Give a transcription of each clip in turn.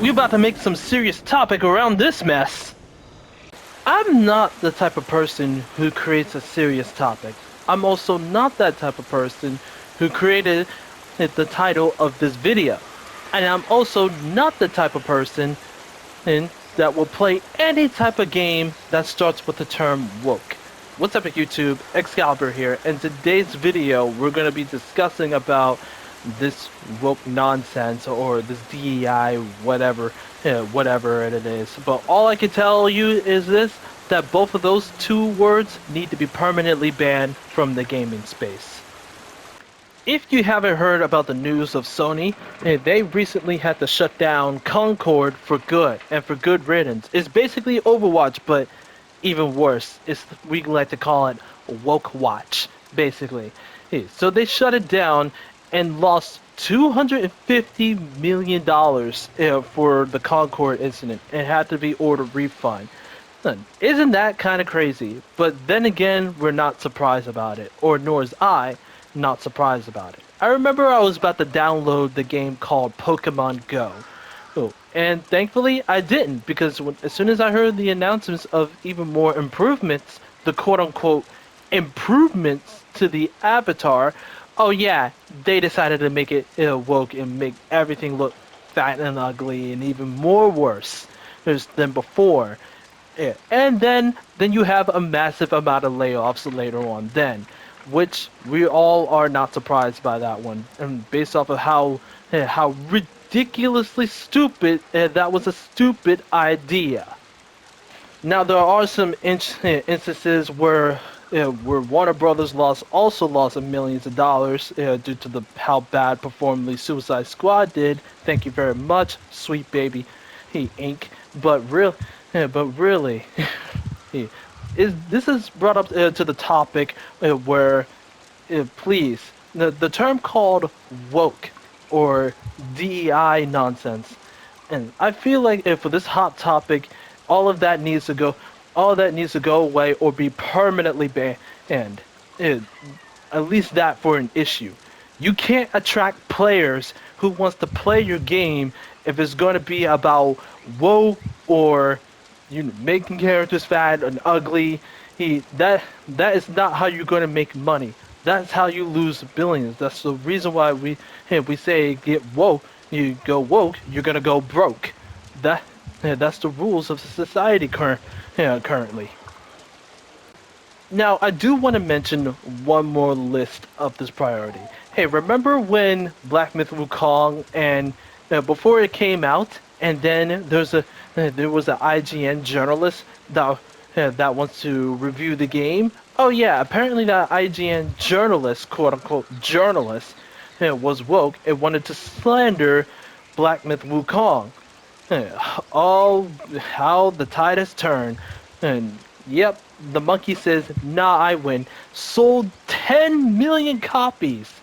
we about to make some serious topic around this mess. I'm not the type of person who creates a serious topic. I'm also not that type of person who created the title of this video. And I'm also not the type of person that will play any type of game that starts with the term woke. What's up YouTube, Excalibur here, and today's video we're going to be discussing about this woke nonsense or this DEI whatever it is. But all I can tell you is this, that both of those two words need to be permanently banned from the gaming space. If you haven't heard about the news of Sony, they recently had to shut down Concord for good, and for good riddance. It's basically Overwatch, but even worse. We like to call it Woke Watch, basically. So they shut it down and lost $250 million for the Concord incident and had to be ordered refund. Isn't that kind of crazy? But then again, we're not surprised about it, or nor is I not surprised about it. I remember I was about to download the game called Pokemon Go. And thankfully I didn't, because as soon as I heard the announcements of even more improvements, the quote-unquote improvements to the avatar, oh yeah, they decided to make it woke and make everything look fat and ugly and even more worse than before. Yeah. And then you have a massive amount of layoffs later on then, which we all are not surprised by that one, and based off of how ridiculously stupid that was a stupid idea. Now there are some instances where Warner Brothers also lost millions of dollars due to how bad performingly Suicide Squad did. Thank you very much, sweet baby, Inc. But really, this is brought up to the topic where, please, the term called woke or DEI nonsense, and I feel like for this hot topic, all that needs to go away or be permanently banned. At least that for an issue. You can't attract players who wants to play your game if it's going to be about woke or making characters fat and ugly. That is not how you're going to make money. That's how you lose billions. That's the reason why we say get woke. You go woke, you're gonna go broke. That's the rules of society currently. Now I do want to mention one more list of this priority. Hey, remember when Black Myth Wukong and before it came out, and then there was an IGN journalist that wants to review the game. Oh yeah, apparently that IGN journalist, quote-unquote journalist, was woke and wanted to slander Black Myth Wukong. Oh, how the tide has turned. And yep, the monkey says, nah, I win. Sold 10 million copies.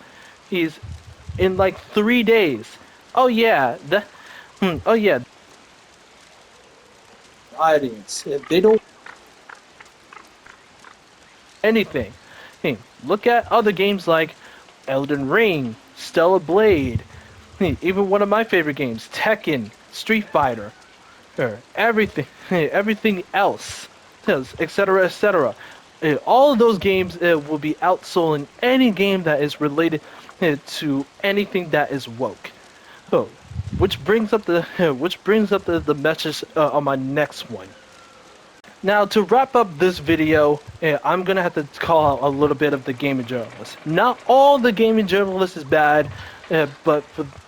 He's in like 3 days. Oh yeah, oh yeah. Audience, they don't anything. Hey, look at other games like Elden Ring, Stellar Blade, even one of my favorite games, Tekken, Street Fighter, everything else, etc., etc. All of those games will be outselling any game that is related to anything that is woke. So, which brings up the message on my next one. Now, to wrap up this video, I'm going to have to call out a little bit of the gaming journalists. Not all the gaming journalists is bad, but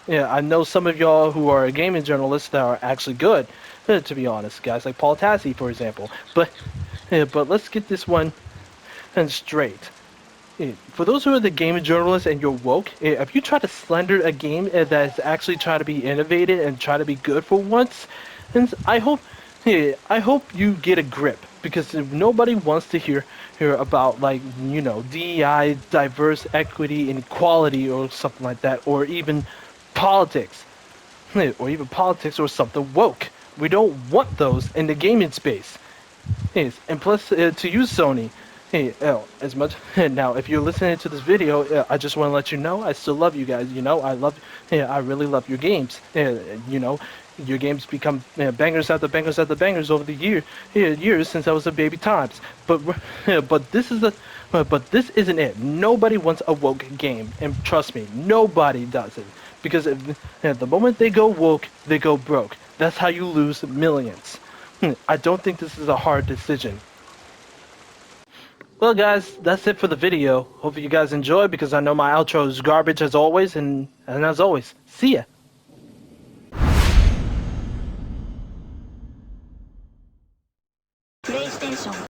I know some of y'all who are gaming journalists that are actually good, to be honest. Guys like Paul Tassi, for example. But let's get this one straight. For those who are the gaming journalists and you're woke, if you try to slander a game that's actually trying to be innovative and try to be good for once, then I hope you get a grip, because nobody wants to hear about, like, DEI, diverse, equity, and equality, or something like that, or even politics, or something woke. We don't want those in the gaming space. And plus, to use Sony, as much now, if you're listening to this video, I just want to let you know I still love you guys. I really love your games. Your games become bangers after bangers after bangers over the years since I was a baby times. But but this is but this isn't it. Nobody wants a woke game, and trust me, nobody does it. Because the moment they go woke, they go broke. That's how you lose millions. I don't think this is a hard decision. Well, guys, that's it for the video. Hope you guys enjoy because I know my outro is garbage as always, and as always, see ya.